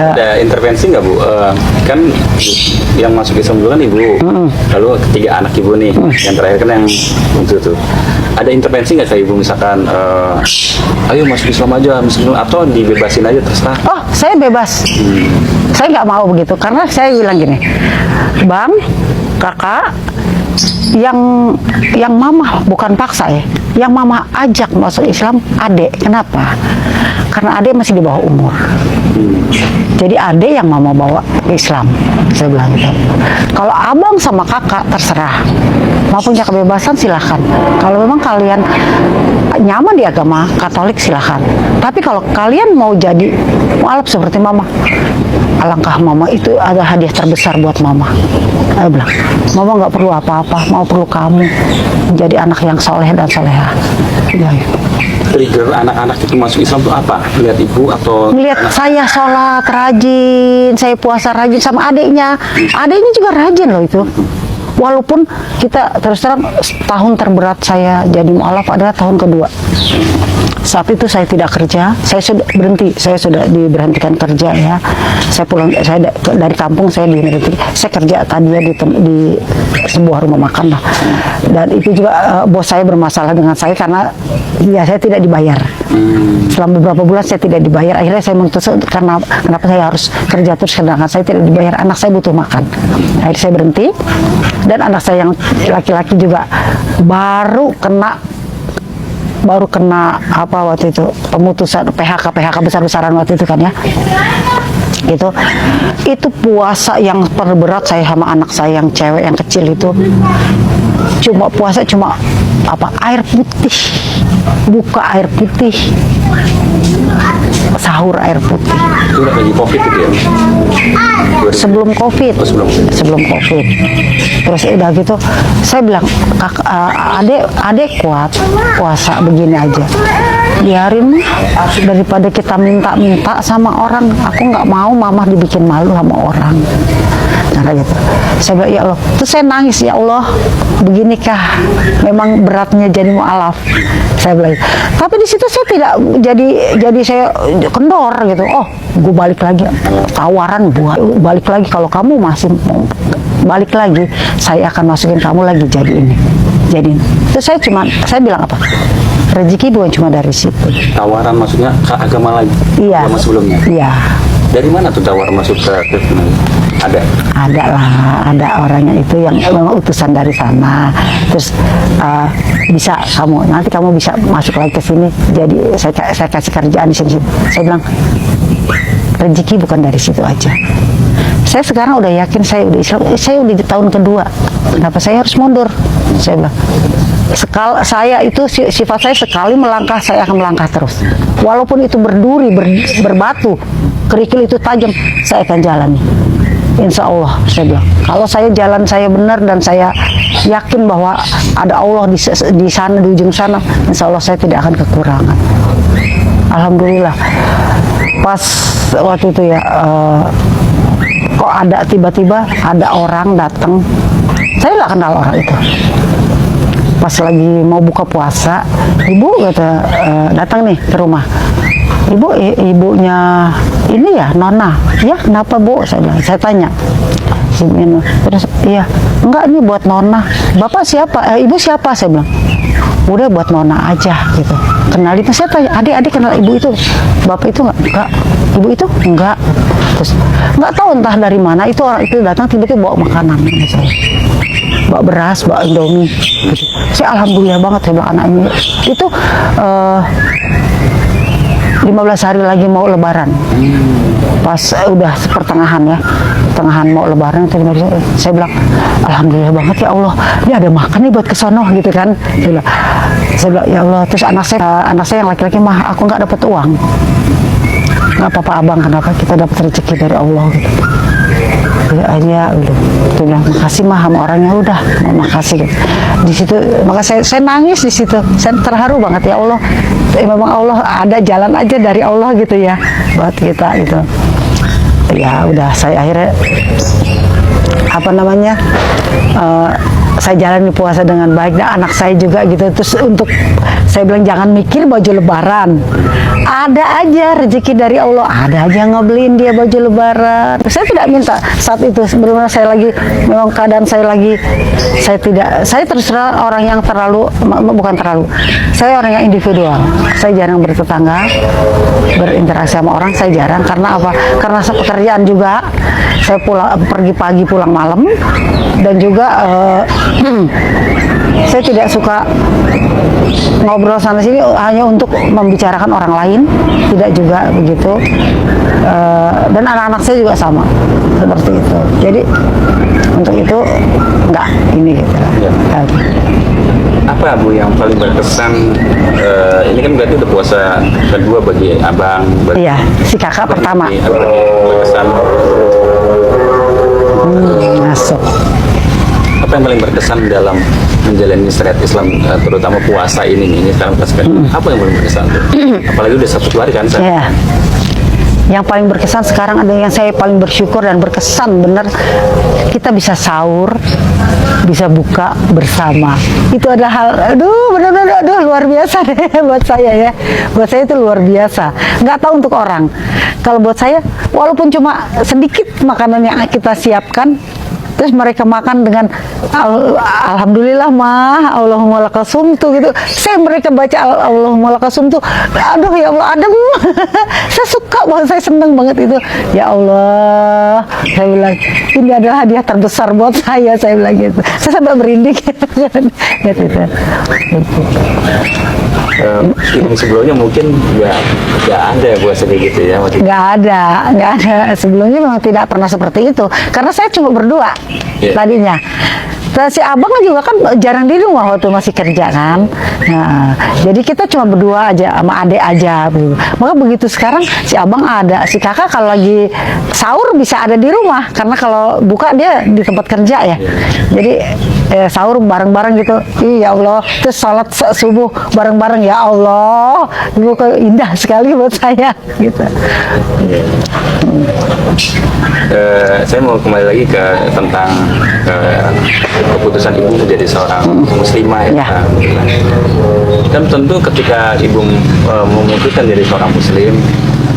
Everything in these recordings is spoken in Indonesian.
Ada intervensi nggak Bu? Kan yang masuk Islam dulu kan Ibu, lalu ketiga anak Ibu nih, yang terakhir kan yang untuk itu. Ada intervensi nggak kayak Ibu misalkan, ayo masuk Islam aja, atau dibebasin aja terserah? Oh, saya bebas. Saya nggak mau begitu, karena saya bilang gini, Bang, Kakak, yang mama bukan paksa ya, yang mama ajak masuk Islam adek. Kenapa? Karena adek masih di bawah umur. Jadi adek yang mama bawa ke Islam, saya bilang gitu. Kalau abang sama kakak terserah, mau punya kebebasan silahkan. Kalau memang kalian nyaman di agama Katolik silahkan. Tapi kalau kalian mau jadi mualaf seperti mama, alangkah mama itu ada hadiah terbesar buat mama. Saya bilang, mama nggak perlu apa-apa, mau perlu kamu menjadi anak yang soleh dan soleha. Ya, ya. Trigger anak-anak itu masuk Islam itu apa? Lihat Ibu atau Ngelihat saya sholat rajin, saya puasa rajin sama adiknya. Adiknya juga rajin loh itu. Walaupun kita terus terang tahun terberat saya jadi mualaf adalah tahun kedua. Saat itu saya tidak kerja, saya sudah berhenti, saya sudah diberhentikan kerja ya. Saya pulang, saya dari kampung saya diberhenti, saya kerja tadi ya di sebuah rumah makan lah. Dan itu juga bos saya bermasalah dengan saya karena ya saya tidak dibayar. Selama beberapa bulan saya tidak dibayar. Akhirnya saya memutuskan karena kenapa saya harus kerja terus sedangkan saya tidak dibayar. Anak saya butuh makan. Akhirnya saya berhenti. Dan anak saya yang laki-laki juga baru kena apa waktu itu pemutusan PHK besar-besaran waktu itu kan ya. Itu puasa yang terberat saya sama anak saya yang cewek yang kecil itu puasa cuma air putih, buka air putih, sahur air putih. itu udah lagi COVID gitu ya? Sebelum COVID. Oh, sebelum COVID. Terus udah gitu, saya bilang, adek kuat puasa begini aja. Biarin daripada kita minta-minta sama orang. Aku nggak mau mama dibikin malu sama orang. Nah gitu. Saya bilang, ya Allah. Terus saya nangis, ya Allah, beginikah memang beratnya jadi mualaf. Saya bilang, tapi di situ saya tidak jadi saya kendor gitu. Oh, gue balik lagi, tawaran buat balik lagi, kalau kamu masih mau balik lagi, saya akan masukin kamu lagi jadi ini. Terus saya bilang apa? Rezeki bukan cuma dari situ. Tawaran maksudnya ke agama lagi? Iya. Agama sebelumnya? Iya. Dari mana tuh tawaran masuk ke Kristen? Ada lah, ada orangnya itu yang memang utusan dari sana. Terus bisa nanti kamu bisa masuk lagi ke sini. Jadi saya kasih kerjaan di sini. Saya bilang, rezeki bukan dari situ aja. Saya sekarang udah yakin saya udah Islam. Saya udah di tahun kedua. Kenapa saya harus mundur? Saya bilang, saya itu sifat saya sekali melangkah, saya akan melangkah terus. Walaupun itu berduri, berbatu, kerikil itu tajam, saya akan jalani. Insya Allah, saya bilang, kalau saya jalan saya benar dan saya yakin bahwa ada Allah di sana, di ujung sana, insya Allah saya tidak akan kekurangan. Alhamdulillah. Pas waktu itu ya, kok ada tiba-tiba ada orang datang, saya nggak kenal orang itu. Pas lagi mau buka puasa, ibu kata datang nih ke rumah. Ibunya ini ya Nona. Ya kenapa Bu? Saya tanya. Terus iya, enggak, ini buat Nona. Bapak siapa? Ibu siapa? Saya bilang, udah buat Nona aja gitu. Kenalin. Saya tanya, adik kenal ibu itu? Bapak itu enggak. Ibu itu enggak. Terus enggak tahu entah dari mana itu orang itu datang tiba-tiba bawa makanan sama saya. Bawa beras, bawa Indomie gitu. Saya alhamdulillah banget, saya bilang, anak ini itu 15 hari lagi mau lebaran. Pas udah pertengahan mau lebaran, saya bilang, alhamdulillah banget ya Allah, ini ada makan nih buat kesono gitu kan. Saya bilang, ya Allah. Terus anak saya yang laki-laki, mah aku nggak dapat uang. Nggak apa-apa abang, kenapa kita dapat rezeki dari Allah gitu. Ya udah, dia bilang makasih mah sama orangnya, udah makasih gitu. Di situ maka saya nangis di situ, saya terharu banget, ya Allah, memang Allah ada jalan aja dari Allah gitu ya buat kita gitu. Ya udah, saya akhirnya saya jalani puasa dengan baik, dan anak saya juga gitu. Terus untuk Saya bilang jangan mikir baju lebaran. Ada aja rezeki dari Allah, ada aja yang ngebeliin dia baju lebaran. Saya tidak minta saat itu, sebelumnya saya lagi, memang keadaan saya terus terang orang yang bukan terlalu, saya orang yang individual. Saya jarang bertetangga, berinteraksi sama orang, saya jarang. Karena apa? Karena pekerjaan juga, saya pergi pagi pulang malam, dan juga saya tidak suka ngobrol sana sini hanya untuk membicarakan orang lain, tidak juga begitu. Dan anak-anak saya juga sama seperti itu. Jadi untuk itu enggak ini gitu. Ya. Apa Bu yang paling berkesan? Ini kan berarti udah puasa kedua bagi abang. Iya, si kakak pertama. Apa yang berkesan? Masuk. Apa yang paling berkesan dalam menjalani syariat Islam, terutama puasa ini sekarang apa yang paling berkesan? Apalagi udah 1 hari kan? Iya. Yang paling berkesan sekarang ada yang saya paling bersyukur dan berkesan benar, kita bisa sahur, bisa buka bersama. Itu adalah hal, benar-benar luar biasa deh buat saya ya. Buat saya itu luar biasa. Nggak tahu untuk orang. Kalau buat saya, walaupun cuma sedikit makanan yang kita siapkan, terus mereka makan dengan alhamdulillah mah, Allahumma lakasumtu gitu. Mereka baca Allahumma lakasumtu, aduh ya Allah adem. Saya suka banget, saya senang banget itu. Ya Allah, saya bilang ini adalah hadiah terbesar buat saya bilang gitu. Saya sampai merinding gitu. Yang sebelumnya mungkin nggak ada puasa kayak gitu ya? Nggak ada. Sebelumnya memang tidak pernah seperti itu. Karena saya cuma berdua tadinya. Terus si abang juga kan jarang di rumah waktu masih kerja kan. Nah, jadi kita cuma berdua aja sama adek aja. Maka begitu sekarang si abang ada, si kakak kalau lagi sahur bisa ada di rumah karena kalau buka dia di tempat kerja ya. Jadi sahur bareng-bareng gitu. Ya Allah, terus sholat subuh bareng-bareng, ya Allah. Itu indah sekali buat saya gitu. Saya mau kembali lagi ke tentang keputusan ibu menjadi seorang muslimah ya. Kan tentu ketika ibu memutuskan jadi seorang muslim,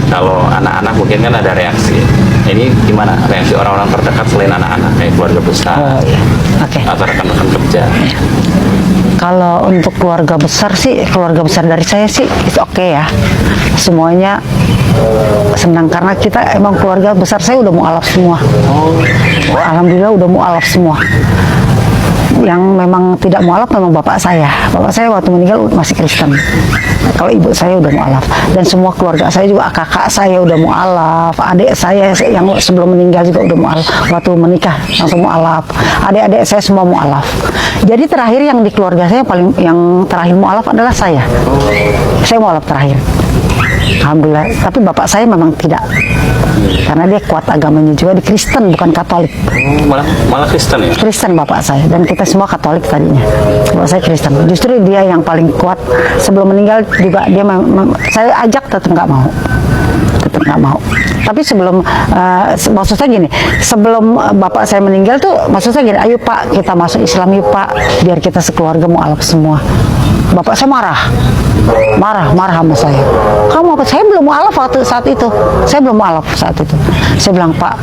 kalau anak-anak mungkin kan ada reaksi. Ini gimana reaksi orang-orang terdekat selain anak-anak, kayak keluarga besar atau rekan-rekan kerja? Kalau untuk keluarga besar sih, keluarga besar dari saya sih it's okay ya. Semuanya senang karena kita emang keluarga besar saya udah mualaf semua. Alhamdulillah udah mualaf semua. Yang memang tidak mualaf memang bapak saya. Bapak saya waktu meninggal masih Kristen. Kalau ibu saya udah mualaf, dan semua keluarga saya juga, kakak saya udah mualaf, adik saya yang sebelum meninggal juga udah mualaf, waktu menikah langsung mualaf, adik-adik saya semua mualaf. Jadi terakhir yang di keluarga saya yang terakhir mualaf adalah saya mualaf terakhir. Alhamdulillah, tapi bapak saya memang tidak, karena dia kuat agamanya juga, di Kristen bukan Katolik. Malah Kristen ya? Kristen bapak saya, dan kita semua Katolik tadinya. Bapak saya Kristen, justru dia yang paling kuat. Sebelum meninggal juga dia saya ajak tetap nggak mau. Tapi sebelum maksud saya gini, sebelum bapak saya meninggal tuh maksud saya gini, ayo Pak kita masuk Islam yuk Pak, biar kita sekeluarga mualaf semua. Bapak saya marah sama saya. Kamu apa? Saya belum mualaf saat itu. Saya bilang, Pak,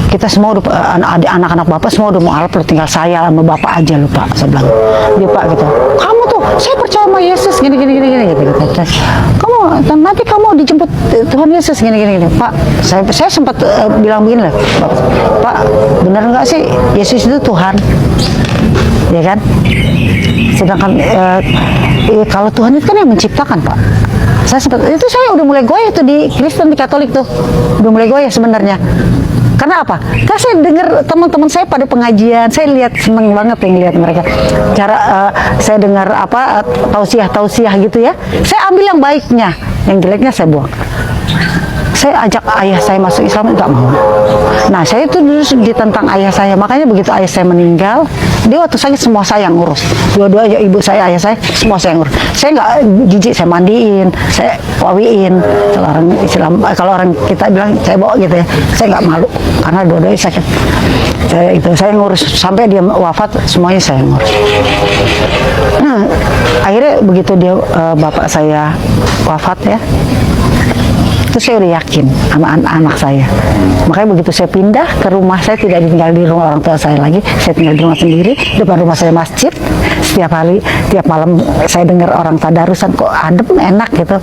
kita semua udah, anak-anak bapak semua udah mualaf, tinggal saya sama bapak aja loh Pak. Saya bilang, dia Pak gitu. Kamu tuh, saya percaya sama Yesus gini gitu. Kamu nanti kamu dijemput Tuhan Yesus gini. Pak, saya sempat bilang begini lah, Pak, benar nggak sih Yesus itu Tuhan? Ya kan? Sedangkan kalau Tuhan itu kan yang menciptakan Pak. Saya udah mulai goyah tuh di Kristen, di Katolik tuh udah mulai goyah sebenarnya. Karena apa? Karena saya dengar teman-teman saya pada pengajian, saya lihat, seneng banget yang lihat mereka. Cara saya dengar tausiah gitu ya. Saya ambil yang baiknya, yang jeleknya saya buang. Saya ajak ayah saya masuk Islam, nggak mau. Nah, saya itu dulu ditentang ayah saya. Makanya begitu ayah saya meninggal, Dia waktu sakit semua saya yang ngurus. Dua-duanya ibu saya, ayah saya, semua saya yang ngurus. Saya nggak jijik, saya mandiin, saya wawiin. Kalau orang Islam, kalau orang kita bilang saya bawa gitu ya, saya nggak malu karena dua-duanya sakit. Saya ngurus sampai dia wafat, semuanya saya ngurus. Nah, akhirnya begitu dia bapak saya wafat ya, itu saya udah yakin sama anak-anak saya. Makanya begitu saya pindah ke rumah, saya tidak tinggal di rumah orang tua saya lagi, saya tinggal di rumah sendiri. Depan rumah saya masjid. Setiap hari, tiap malam saya dengar orang tadarusan, kok adem, enak gitu.